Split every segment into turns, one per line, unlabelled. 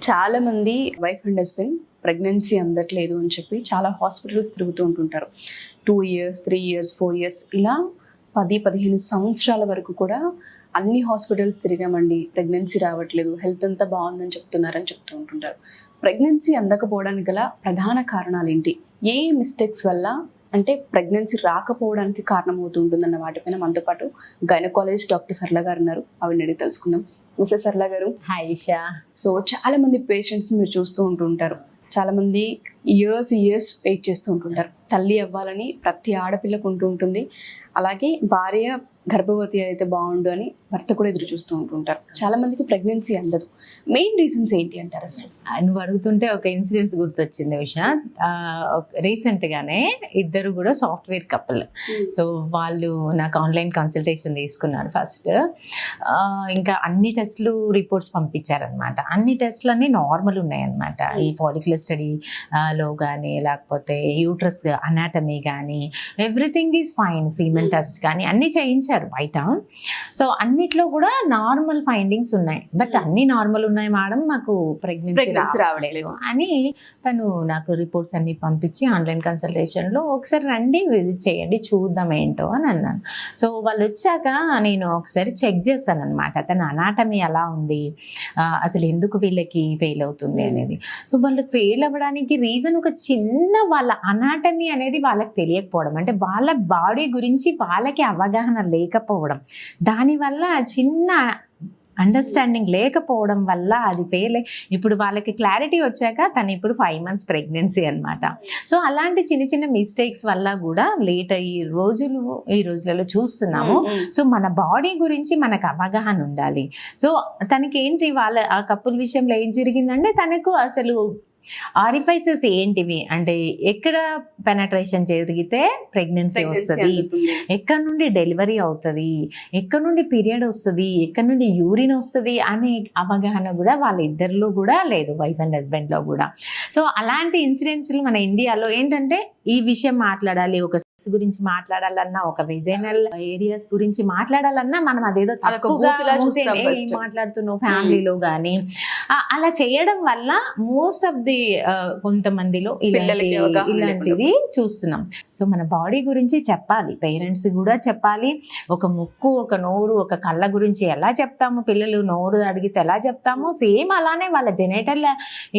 చాలా మంది wife and husband pregnancy అందట్లేదు అని చెప్పి చాలా హాస్పిటల్స్ తిరుగుతూ ఉంటుంటారు. 2 years, 3 years, 4 years ఇలా 10-15 సంవత్సరాల వరకు కూడా అన్ని హాస్పిటల్స్ తిరిగామండి, ప్రెగ్నెన్సీ రావట్లేదు, హెల్త్ అంతా బాగుందని చెప్తున్నారని చెప్తూ ఉంటుంటారు. ప్రెగ్నెన్సీ అందకపోవడానికి గల ప్రధాన కారణాలు ఏంటి? ఏ మిస్టేక్స్ వల్ల అంటే ప్రెగ్నెన్సీ రాకపోవడానికి కారణమవుతూ ఉంటుందన్న వాటిపైన మనతో పాటు గైనకాలజిస్ట్ డాక్టర్ సరళ గారు ఉన్నారు. ఆవిడని అడిగి తెలుసుకుందాం. మిస్టర్ సరళ గారు,
హాయ్ ఉషా.
సో చాలా మంది పేషెంట్స్ని మీరు చూస్తూ ఉంటుంటారు. చాలా మంది ఇయర్స్ వెయిట్ చేస్తూ ఉంటుంటారు. తల్లి అవ్వాలని ప్రతి ఆడపిల్లకు ఉంటుంది. అలాగే భార్య గర్భవతి అయితే బాగుండు అని భర్త కూడా ఎదురు చూస్తూ ఉంటుంటారు. చాలా మందికి ప్రెగ్నెన్సీ అందదు. మెయిన్ రీజన్స్ ఏంటి అంటారు అసలు?
నువ్వు అడుగుతుంటే ఒక ఇన్సిడెంట్స్ గుర్తొచ్చింది ఉషా. రీసెంట్గానే ఇద్దరు కూడా సాఫ్ట్వేర్ కపుల్. సో వాళ్ళు నాకు ఆన్లైన్ కన్సల్టేషన్ తీసుకున్నారు ఫస్ట్. ఇంకా అన్ని టెస్ట్లు రిపోర్ట్స్ పంపించారనమాట. అన్ని టెస్ట్లు అన్నీ నార్మల్ ఉన్నాయన్నమాట. ఈ ఫాలిక్యులర్ స్టడీలో కానీ లేకపోతే యూట్రస్ అనాటమీ కానీ everything is fine. Semen test కానీ అన్నీ చేయించారు బయట. సో అన్నిట్లో కూడా నార్మల్ ఫైండింగ్స్ ఉన్నాయి. బట్ అన్ని నార్మల్ ఉన్నాయి మేడం, మాకు ప్రెగ్నెన్సీ రావట్లేదు అని తను నాకు రిపోర్ట్స్ అన్ని పంపించి ఆన్లైన్ కన్సల్టేషన్లో ఒకసారి రండి, విజిట్ చేయండి, చూద్దాం ఏంటో అని అన్నాను. సో వాళ్ళు వచ్చాక నేను ఒకసారి చెక్ చేశాను అనమాట, తన అనాటమీ ఎలా ఉంది, అసలు ఎందుకు వీళ్ళకి ఫెయిల్ అవుతుంది అనేది. సో వాళ్ళకి ఫెయిల్ అవ్వడానికి రీజన్ ఒక చిన్న వాళ్ళ అనాటమీ అనేది వాళ్ళకి తెలియకపోవడం, అంటే వాళ్ళ బాడీ గురించి వాళ్ళకి అవగాహన లేకపోవడం, దానివల్ల చిన్న అండర్స్టాండింగ్ లేకపోవడం వల్ల అది ఫెయిల్. ఇప్పుడు వాళ్ళకి క్లారిటీ వచ్చాక తను ఇప్పుడు 5 months ప్రెగ్నెన్సీ అనమాట. సో అలాంటి చిన్న చిన్న మిస్టేక్స్ వల్ల కూడా లేట్ అయ్యి ఈ రోజులలో చూస్తున్నాము. సో మన బాడీ గురించి మనకు అవగాహన ఉండాలి. సో తనకి ఏంటి వాళ్ళ ఆ కపుల్ విషయంలో ఏం జరిగిందంటే, తనకు అసలు ఆరిఫైసెస్ ఏంటివి అంటే ఎక్కడ పెనట్రేషన్ జరిగితే ప్రెగ్నెన్సీ వస్తుంది, ఎక్కడ నుండి డెలివరీ అవుతుంది, ఎక్కడ నుండి పీరియడ్ వస్తుంది, ఎక్కడ నుండి యూరిన్ వస్తుంది అనే అవగాహన కూడా వాళ్ళిద్దరిలో కూడా లేదు, వైఫ్ అండ్ హస్బెండ్లో కూడా. సో అలాంటి ఇన్సిడెంట్స్లు మన ఇండియాలో ఏంటంటే, ఈ విషయం మాట్లాడాలి, ఒక గురించి మాట్లాడాలన్నా, ఒక విజైనల్ ఏరియాస్ గురించి మాట్లాడాలన్నా మనం అదేదో తక్కువగా మాట్లాడుతున్నాం ఫ్యామిలీలో కానీ. అలా చేయడం వల్ల మోస్ట్ ఆఫ్ ది కొంతమందిలో ఇలాంటివి చూస్తున్నాం. సో మన బాడీ గురించి చెప్పాలి, పేరెంట్స్ కూడా చెప్పాలి. ఒక ముక్కు, ఒక నోరు, ఒక కళ్ళ గురించి ఎలా చెప్తాము, పిల్లలు నోరు అడిగితే ఎలా చెప్తాము, సేమ్ అలానే వాళ్ళ జెనైటల్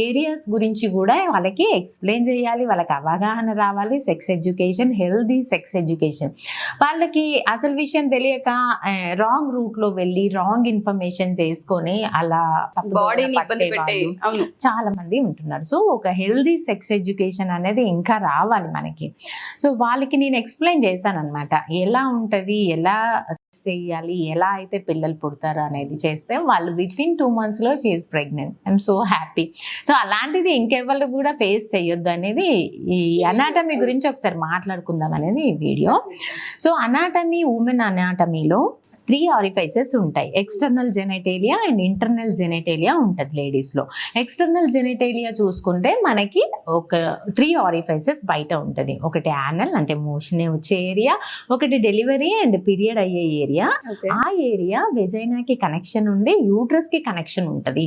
ఏరియాస్ గురించి కూడా వాళ్ళకి ఎక్స్ప్లెయిన్ చేయాలి, వాళ్ళకి అవగాహన రావాలి. Sex education, healthy sex education. వాళ్ళకి అసలు విషయం తెలియక రాంగ్ రూట్ లో వెళ్ళి రాంగ్ ఇన్ఫర్మేషన్ చేసుకొని అలా చాలా మంది ఉంటున్నారు. సో ఒక హెల్దీ సెక్స్ ఎడ్యుకేషన్ అనేది ఇంకా రావాలి మనకి. సో వాళ్ళకి నేను ఎక్స్ప్లెయిన్ చేశాను అనమాట, ఎలా ఉంటుంది, ఎలా చేయాలి, ఎలా అయితే పిల్లలు పుడతారు అనేది చేస్తే వాళ్ళు within 2 months she's pregnant. I'm so happy. So అలాంటిది ఇంకెవరు కూడా ఫేస్ చేయొద్దు అనేది ఈ అనాటమీ గురించి ఒకసారి మాట్లాడుకుందాం అనేది ఈ వీడియో. సో అనాటమీ, ఉమెన్ అనాటమీలో 3 ఆరిఫైసెస్ ఉంటాయి. ఎక్స్టర్నల్ జెనైటేలియా అండ్ ఇంటర్నల్ జెనైటేలియా ఉంటుంది లేడీస్లో. ఎక్స్టర్నల్ జెనైటేలియా చూసుకుంటే మనకి ఒక 3 ఆరిఫైసెస్ బయట ఉంటుంది. ఒకటి యానల్ అంటే మోషన్ వచ్చే ఏరియా, ఒకటి డెలివరీ అండ్ పీరియడ్ అయ్యే ఏరియా. ఆ ఏరియా వెజైనాకి కనెక్షన్ ఉండి యూట్రస్కి కనెక్షన్ ఉంటుంది.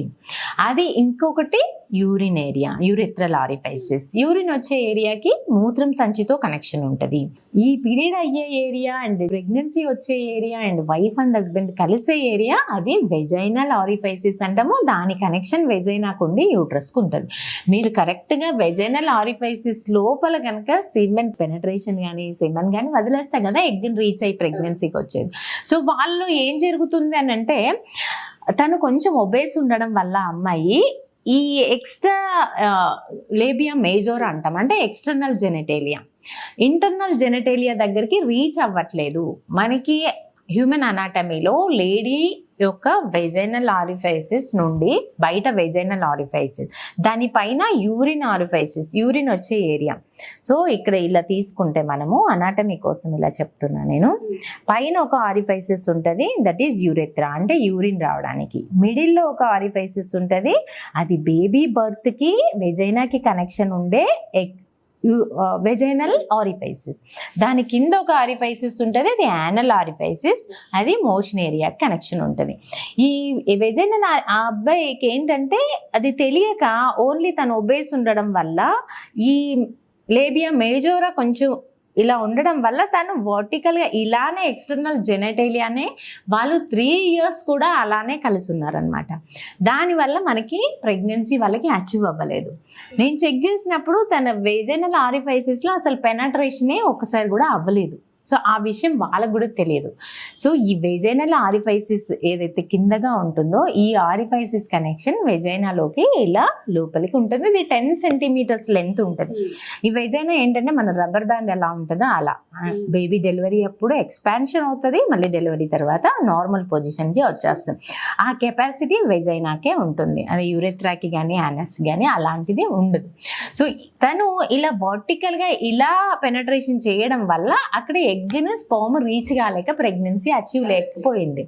అది ఇంకొకటి యూరిన్ ఏరియా, యూరిథ్రల్ ఆరిఫైసెస్. యూరిన్ వచ్చే ఏరియాకి మూత్రం సంచితో కనెక్షన్ ఉంటుంది. ఈ పీరియడ్ అయ్యే ఏరియా అండ్ ప్రెగ్నెన్సీ వచ్చే area and wife and husband కలిసే ఏరియా అది వెజైనల్ ఆరిఫైసిస్ అంటాము. దాని కనెక్షన్ వెజైనాకు ఉండి యూట్రస్కు ఉంటుంది. మీరు కరెక్ట్గా వెజైనల్ ఆరిఫైసిస్ లోపల కనుక సిమెన్ పెనట్రేషన్ కానీ సిమెన్ కానీ వదిలేస్తే కదా ఎగ్ని రీచ్ అయ్యి ప్రెగ్నెన్సీకి వచ్చేది. సో వాళ్ళు ఏం జరుగుతుంది అని అంటే, తను కొంచెం ఒబేస్ ఉండడం వల్ల అమ్మాయి ఈ ఎక్స్ట్రా లేబియా మేజోర్ అంటాం, అంటే ఎక్స్టర్నల్ జెనైటేలియా, ఇంటర్నల్ జెనైటేలియా దగ్గరికి రీచ్ అవ్వట్లేదు. మనకి హ్యూమన్ అనాటమీలో లేడీ యొక్క వెజైనల్ ఆరిఫైసిస్ నుండి బయట వెజైనల్ ఆరిఫైసిస్, దానిపైన యూరిన్ ఆరిఫైసిస్, యూరిన్ వచ్చే ఏరియా. సో ఇక్కడ ఇలా తీసుకుంటే మనము అనాటమీ కోసం ఇలా చెప్తున్నా నేను, పైన ఒక ఆరిఫైసిస్ ఉంటుంది, దట్ ఈజ్ యూరెథ్రా అంటే యూరిన్ రావడానికి. మిడిల్లో ఒక ఆరిఫైసిస్ ఉంటుంది, అది బేబీ బర్త్కి వెజైనాకి కనెక్షన్ ఉండే వెజైనల్ ఆరిఫైసిస్. దాని కింద ఒక ఆరిఫైసిస్ ఉంటుంది, అది యానల్ ఆరిఫైసిస్, అది మోషన్ ఏరియా కనెక్షన్ ఉంటుంది. ఈ వెజైనల్ ఆ అబ్బాయికి ఏంటంటే అది తెలియక ఓన్లీ తను ఒబేస్ ఉండడం వల్ల ఈ లేబియా మేజోరా కొంచెం ఇలా ఉండడం వల్ల తను వర్టికల్గా ఇలానే ఎక్స్టర్నల్ జెనటేలియానే వాళ్ళు 3 years కూడా అలానే కలిసి ఉన్నారనమాట. దానివల్ల మనకి ప్రెగ్నెన్సీ వాళ్ళకి అచీవ్ అవ్వలేదు. నేను చెక్ చేసినప్పుడు తన వెజైనల్ ఆరిఫైసిస్లో అసలు పెనట్రేషనే ఒక్కసారి కూడా అవ్వలేదు. సో ఆ విషయం వాళ్ళకు కూడా తెలియదు. సో ఈ వెజైనల్ ఆరిఫైసిస్ ఏదైతే కిందగా ఉంటుందో ఈ ఆరిఫైసిస్ కనెక్షన్ వెజైనాలోకి ఇలా లోపలికి ఉంటుంది. ఇది 10 centimeters లెంత్ ఉంటుంది. ఈ వెజైనా ఏంటంటే మన రబ్బర్ బ్యాండ్ ఎలా ఉంటుందో అలా బేబీ డెలివరీ అప్పుడు ఎక్స్పాన్షన్ అవుతుంది, మళ్ళీ డెలివరీ తర్వాత నార్మల్ పొజిషన్కి వచ్చేస్తుంది. ఆ కెపాసిటీ వెజైనాకే ఉంటుంది, అది యూరెథ్రాకి కానీ యానస్ కానీ అలాంటిది ఉండదు. సో తను ఇలా వర్టికల్గా ఇలా పెనట్రేషన్ చేయడం వల్ల అక్కడ ఎగ్గిన స్పర్మ్ రీచ్ కాలేక ప్రెగ్నెన్సీ అచీవ్ లేకపోయింది.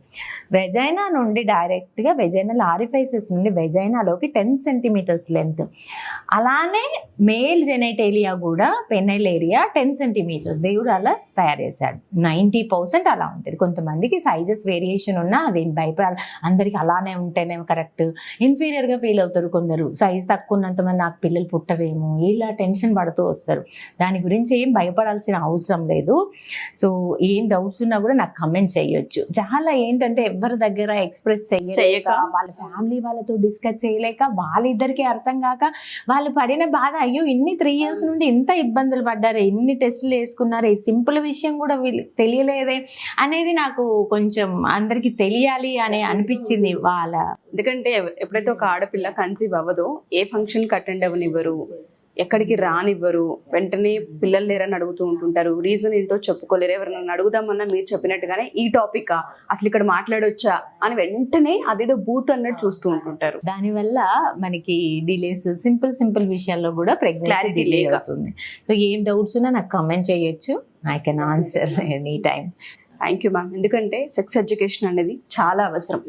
వెజైనా నుండి డైరెక్ట్గా వెజైనల్ ఆరిఫైసిస్ నుండి వెజైనాలోకి 10 centimeters లెంత్. అలానే మేల్ జెనైటేలియా కూడా పెనైల్ ఏరియా 10 centimeters దేవుడు అలా తయారు చేశాడు. 90% అలా ఉంటుంది. కొంతమందికి సైజెస్ వేరియేషన్ ఉన్నా అదేం భయపడాలి, అందరికి అలానే ఉంటేనే కరెక్ట్, ఇన్ఫీరియర్గా ఫీల్ అవుతారు కొందరు. సైజ్ తక్కువ ఉన్నంతమంది నాకు పిల్లలు పుట్టరేమో ఇలా టెన్షన్ పడుతూ వస్తారు. దాని గురించి ఏం భయపడాల్సిన అవసరం లేదు. సో ఏం డౌట్స్ ఉన్నా కూడా నాకు కమెంట్ చేయొచ్చు. చాలా ఏంటంటే ఎవరి దగ్గర ఎక్స్ప్రెస్ చేయలేక, వాళ్ళ ఫ్యామిలీ వాళ్ళతో డిస్కస్ చేయలేక, వాళ్ళిద్దరికి అర్థం కాక వాళ్ళు పడిన బాధ, అయ్యో ఇన్ని 3 years నుండి ఇంత ఇబ్బందులు పడ్డారు, ఇన్ని టెస్టులు వేసుకున్నారు, ఈ సింపుల్ విషయం కూడా వీళ్ళకి తెలియలేదే అనేది నాకు కొంచెం అందరికీ తెలియాలి అని అనిపించింది. వాళ్ళ
ఎందుకంటే ఎప్పుడైతే ఒక ఆడపిల్ల కన్సీవ్ అవ్వదో ఏ ఫంక్షన్కి అటెండ్ అవ్వనివ్వరు, ఎక్కడికి రానివ్వరు, వెంటనే పిల్లలు లేరని అడుగుతూ ఉంటుంటారు. రీజన్ ఏంటో చెప్పుకోలేరు. ఎవరైనా అడుగుదామన్నా మీరు చెప్పినట్టుగానే ఈ టాపిక్ అసలు ఇక్కడ మాట్లాడొచ్చా అని వెంటనే అదేదో బూత్ అన్నట్టు చూస్తూ ఉంటుంటారు.
దానివల్ల మనకి డిలేస్ సింపుల్ విషయాల్లో కూడా ప్రెగ్నెన్సీ డిలే అవుతుంది. సో ఏం డౌట్స్ ఉన్నా నాకు కమెంట్ చేయొచ్చు, I can answer any time.
Thank you ma'am. ఎందుకంటే సెక్స్ ఎడ్యుకేషన్ అనేది చాలా అవసరం.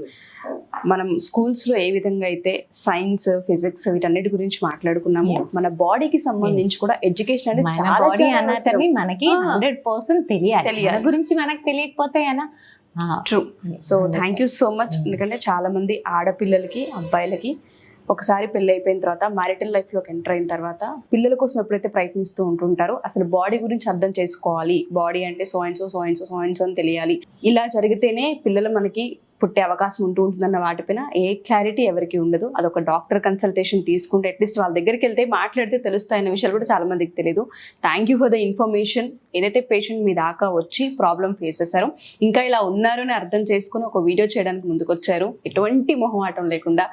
మనం స్కూల్స్లో ఏ విధంగా అయితే సైన్స్, ఫిజిక్స్ వీటన్నిటి గురించి మాట్లాడుకున్నాము, మన బాడీకి సంబంధించి కూడా ఎడ్యుకేషన్ అనేది చాలా
అనాటమీ మనకి 100% తెలియాలి. మన గురించి మనకు తెలియకపోతే
true. So thank you so much. ఎందుకంటే చాలా మంది ఆడపిల్లలకి, అబ్బాయిలకి ఒకసారి పెళ్ళి అయిపోయిన తర్వాత మ్యారిటల్ లైఫ్లోకి ఎంటర్ అయిన తర్వాత పిల్లల కోసం ఎప్పుడైతే ప్రయత్నిస్తూ ఉంటుంటారో అసలు బాడీ గురించి అర్థం చేసుకోవాలి. బాడీ అంటే సో అండ్ సో అని తెలియాలి. ఇలా జరిగితేనే పిల్లలు మనకి పుట్టే అవకాశం ఉంటుందన్న వాటిపైన ఏ క్లారిటీ ఎవరికి ఉండదు. అదొక డాక్టర్ కన్సల్టేషన్ తీసుకుంటే అట్లీస్ట్ వాళ్ళ దగ్గరికి వెళ్తే మాట్లాడితే తెలుస్తాయన్న విషయాలు కూడా చాలా మందికి తెలియదు. Thank you for the information. ఏదైతే పేషెంట్ మీ దాకా వచ్చి ప్రాబ్లం ఫేస్ చేశారో, ఇంకా ఇలా ఉన్నారు అని అర్థం చేసుకుని ఒక వీడియో చేయడానికి ముందుకు వచ్చారు ఎటువంటి మొహమాటం లేకుండా.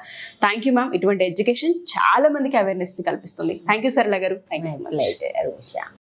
Thank you ma'am. ఇటువంటి ఎడ్యుకేషన్ చాలా మందికి అవేర్నెస్ని కల్పిస్తుంది. థ్యాంక్ యూ సరళ గారు. Thank you so much.